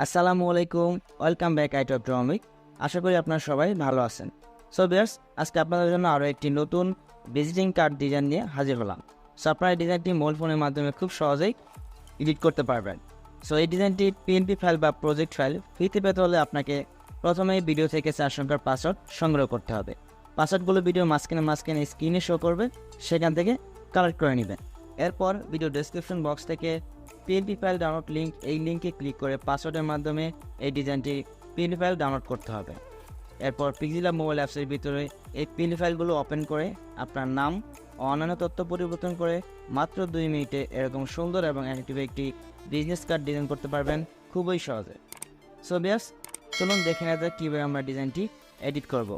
আসসালামু আলাইকুম, welcome back AMIT। আশা করি আপনারা সবাই ভালো আছেন। সো ভিউয়ার্স, আজকে আপনাদের জন্য আরও একটি নতুন ভিজিটিং কার্ড ডিজাইন নিয়ে হাজির হলাম। সো আপনারা এই ডিজাইনটি মোবাইল ফোনের মাধ্যমে খুব সহজেই এডিট করতে পারবেন। সো এই ডিজাইনটি পিএনপি ফাইল বা প্রজেক্ট ফাইল ফ্রিতে পেতে হলে আপনাকে প্রথমেই ভিডিও থেকে 4 সংখ্যার পাসওয়ার্ড সংগ্রহ করতে হবে। পাসওয়ার্ডগুলো ভিডিও মাঝখানে স্ক্রিনে শো করবে, সেখান থেকে কালেক্ট করে নেবেন। এরপর ভিডিও ডেসক্রিপশন বক্স থেকে পিএনপি ফাইল ডাউনলোড লিঙ্ক, এই লিঙ্কে ক্লিক করে পাসওয়ার্ডের মাধ্যমে এই ডিজাইনটি পিএনপি ফাইল ডাউনলোড করতে হবে। এরপর পিক্সেলল্যাব মোবাইল অ্যাপসের ভিতরে এই পিএনপি ফাইলগুলো ওপেন করে আপনার নাম ও অন্যান্য তথ্য পরিবর্তন করে মাত্র 2 মিনিটে এরকম সুন্দর এবং অ্যাক্টিভ একটি বিজনেস কার্ড ডিজাইন করতে পারবেন খুবই সহজে। সো ভিউয়ার্স, চলুন দেখে নেওয়া যাক কীভাবে আমরা ডিজাইনটি এডিট করব।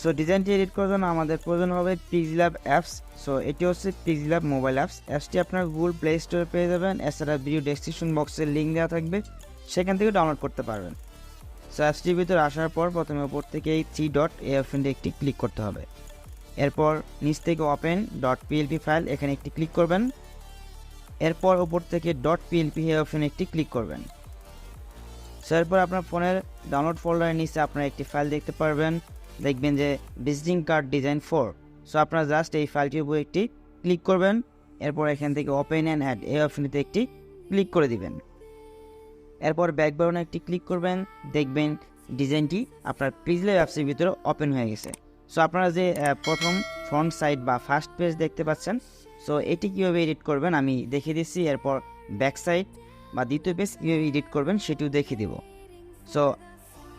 সো ডিজাইনটি এডিট করার জন্য আমাদের প্রয়োজন হবে পিক্সেলল্যাব অ্যাপস। সো এটি হচ্ছে পিক্সেলল্যাব মোবাইল অ্যাপসটি আপনার গুগল প্লে স্টোরে পেয়ে যাবেন। এছাড়া ভিডিও ডেসক্রিপশন বক্সের লিঙ্ক দেওয়া থাকবে, সেখান থেকে ডাউনলোড করতে পারবেন। সো অ্যাপসটির ভিতরে আসার পর প্রথমে উপর থেকে এই 3 ডট এই অপশনটি একটি ক্লিক করতে হবে। এরপর নিচ থেকে ওপেন ডট পিএলপি ফাইল, এখানে একটি ক্লিক করবেন। এরপর উপর থেকে ডট পিএলপি এই অপশনে একটি ক্লিক করবেন। সো এরপর আপনার ফোনের ডাউনলোড ফোল্ডারের নিচে আপনারা একটি ফাইল দেখতে পারবেন, দেখবেন যে ভিজিটিং কার্ড ডিজাইন 4। সো আপনারা জাস্ট এই ফাইলটির উপর একটি ক্লিক করবেন। এরপর এখান থেকে ওপেন অ্যান্ড অ্যাড এই অপশনটিতে একটি ক্লিক করে দিবেন। এরপর ব্যাক বাটনে একটি ক্লিক করবেন, দেখবেন ডিজাইনটি আপনার পিক্সেলল্যাব অ্যাপসের ভিতরে ওপেন হয়ে গেছে। সো আপনারা যে প্রথম ফ্রন্ট সাইড বা ফার্স্ট পেজ দেখতে পাচ্ছেন, সো এটি কীভাবে এডিট করবেন আমি দেখিয়ে দিচ্ছি। এরপর ব্যাক সাইড বা দ্বিতীয় পেজ কীভাবে এডিট করবেন সেটিও দেখিয়ে দেব। সো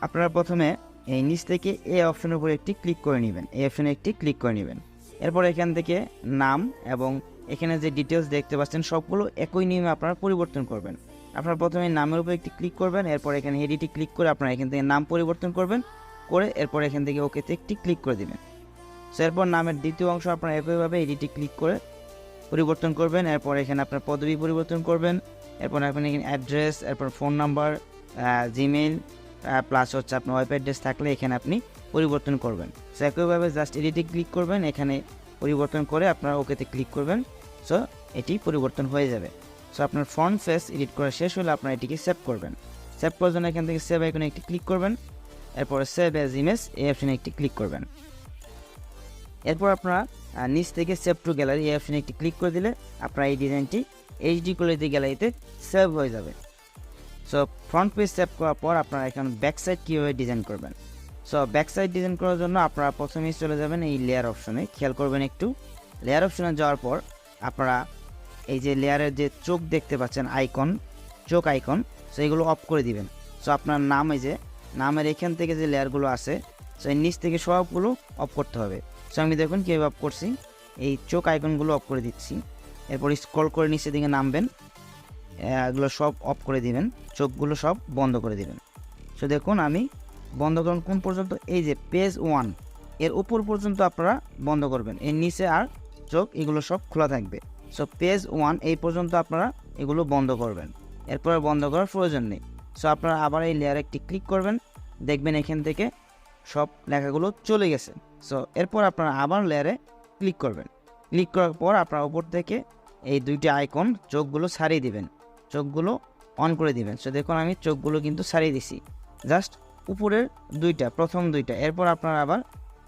আপনারা প্রথমে এই নিচ থেকে এই অপশনের উপরে একটি ক্লিক করে নেবেন, এই অপশনে একটি ক্লিক করে নেবেন। এরপর এখান থেকে নাম এবং এখানে যে ডিটেলস দেখতে পাচ্ছেন সবগুলো একই নিয়মে আপনারা পরিবর্তন করবেন। আপনারা প্রথমে নামের উপর একটি ক্লিক করবেন, এরপর এখানে এডিটে ক্লিক করে আপনারা এখান থেকে নাম পরিবর্তন করবেন, করে এরপর এখান থেকে ওকেতে একটি ক্লিক করে দেবেন। সো এরপর নামের দ্বিতীয় অংশ আপনারা একইভাবে এডিটে ক্লিক করে পরিবর্তন করবেন। এরপর এখানে আপনার পদবি পরিবর্তন করবেন। এরপর আপনি এখানে অ্যাড্রেস, এরপর ফোন নাম্বার, জিমেইল প্লাস হচ্ছে আপনার ওয়েব অ্যাড্রেস থাকলে এখানে আপনি পরিবর্তন করবেন। সো একইভাবে জাস্ট এডিটে ক্লিক করবেন, এখানে পরিবর্তন করে আপনারা ওকেতে ক্লিক করবেন। সো এটি পরিবর্তন হয়ে যাবে। সো আপনার ফ্রন্ট ফেস এডিট করা শেষ হলে আপনারা এটিকে সেভ করবেন। সেভ করার জন্য এখান থেকে সেভ আইকনে একটি ক্লিক করবেন। এরপর সেভ অ্যাজ ইমেজ এই অপশনে একটি ক্লিক করবেন। এরপর আপনারা নিচ থেকে সেভ টু গ্যালারি এই অপশনে একটি ক্লিক করে দিলে আপনারা এই ডিজাইনটি এইচডি কোয়ালিটি গ্যালারিতে সেভ হয়ে যাবে। সো ফ্রন্ট পেজ সেভ করার পর আপনারা এখানে ব্যাক সাইড কীভাবে ডিজাইন করবেন। সো ব্যাক সাইড ডিজাইন করার জন্য আপনারা প্রথমেই চলে যাবেন এই লেয়ার অপশনে, খেয়াল করবেন একটু। লেয়ার অপশনে যাওয়ার পর আপনারা এই যে লেয়ারের যে চোখ দেখতে পাচ্ছেন আইকন, চোখ আইকন, সো এগুলো অফ করে দিবেন। সো আপনার নাম, এই যে নামের এখান থেকে যে লেয়ারগুলো আছে, সো এই নিচ থেকে সবগুলো অফ করতে হবে। সো আমি দেখুন কীভাবে অফ করছি, এই চোখ আইকনগুলো অফ করে দিচ্ছি। এরপর স্ক্রল করে নিচের দিকে নামবেন, এগুলো সব অফ করে দিবেন, চোখগুলো সব বন্ধ করে দিবেন। সো দেখুন আমি বন্ধ করুন কোন পর্যন্ত, এই যে পেজ 1 এর উপর পর্যন্ত আপনারা বন্ধ করবেন, এর নিচে আর চোখ এগুলো সব খোলা থাকবে। সো পেজ 1 এই পর্যন্ত আপনারা এগুলো বন্ধ করবেন, এরপর বন্ধ করার প্রয়োজন নেই। সো আপনারা আবার এই লেয়ারে একটি ক্লিক করবেন, দেখবেন এখান থেকে সব লেখাগুলো চলে গেছে। সো এরপর আপনারা আবার লেয়ারে ক্লিক করবেন। ক্লিক করার পর আপনারা উপর থেকে এই দুইটা আইকন চোখগুলো ছাড়িয়ে দিবেন, চোখগুলো অন করে দিবেন। সো দেখুন আমি চোখগুলো কিন্তু ছাড়িয়ে দিছি, জাস্ট উপরের দুইটা, প্রথম দুইটা। এরপর আপনারা আবার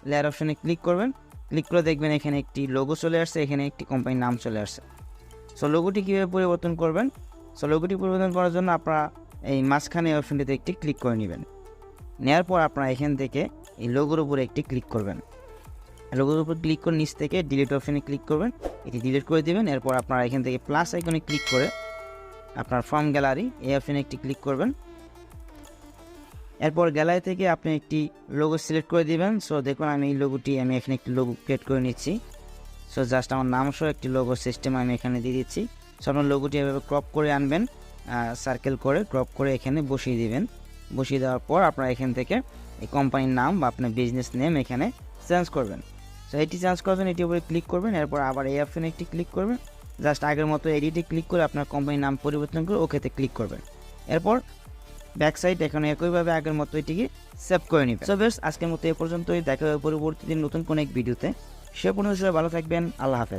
লেয়ার অপশনে ক্লিক করবেন, ক্লিক করে দেখবেন এখানে একটি লোগো চলে আসছে, এখানে একটি কোম্পানির নাম চলে আসছে। সো লোগোটি কীভাবে পরিবর্তন করবেন, সো লোগোটি পরিবর্তন করার জন্য আপনারা এই মাঝখানে অপশনটিতে একটি ক্লিক করে নেবেন। নেওয়ার পর আপনারা এখান থেকে এই লোগোর উপরে একটি ক্লিক করবেন। লোগোর উপর ক্লিক করে নিচ থেকে ডিলিট অপশনে ক্লিক করবেন, এটি ডিলিট করে দেবেন। এরপর আপনারা এখান থেকে প্লাস আইকনে ক্লিক করে আপনার ফ্রম গ্যালারি এই অপশনে একটি ক্লিক করবেন। এরপর গ্যালারি থেকে আপনি একটি লোগো সিলেক্ট করে দিবেন। সো দেখুন আমি এই লোগোটি আমি এখানে একটি লোগো ক্রিয়েট করে নিচ্ছি। সো জাস্ট আমার নাম সহ একটি লোগো সিস্টেম আমি এখানে দিয়ে দিচ্ছি। সো আপনার লোগোটি এভাবে ক্রপ করে আনবেন, সার্কেল করে ক্রপ করে এখানে বসিয়ে দিবেন। বসিয়ে দেওয়ার পর আপনারা এখান থেকে এই কোম্পানির নাম বা আপনার বিজনেস নেম এখানে চেঞ্জ করবেন। সো এটি চেঞ্জ করার জন্য এটির উপরে ক্লিক করবেন, এরপর আবার এই অপশনে একটি ক্লিক করবেন, জাস্ট আগের মতো এডিটে ক্লিক করে আপনার কোম্পানির নাম পরিবর্তন করে ওকেতে ক্লিক করবেন। এরপর ব্যাক সাইড এখানে একইভাবে আগের মতো এটিকে সেভ করে নেবেন। সো বেশ, আজকের মতো এ পর্যন্তই, দেখা হবে পরবর্তী দিন নতুন কোনো এক ভিডিওতে। সে পর্যন্ত সবাই ভালো থাকবেন, আল্লাহ হাফেজ।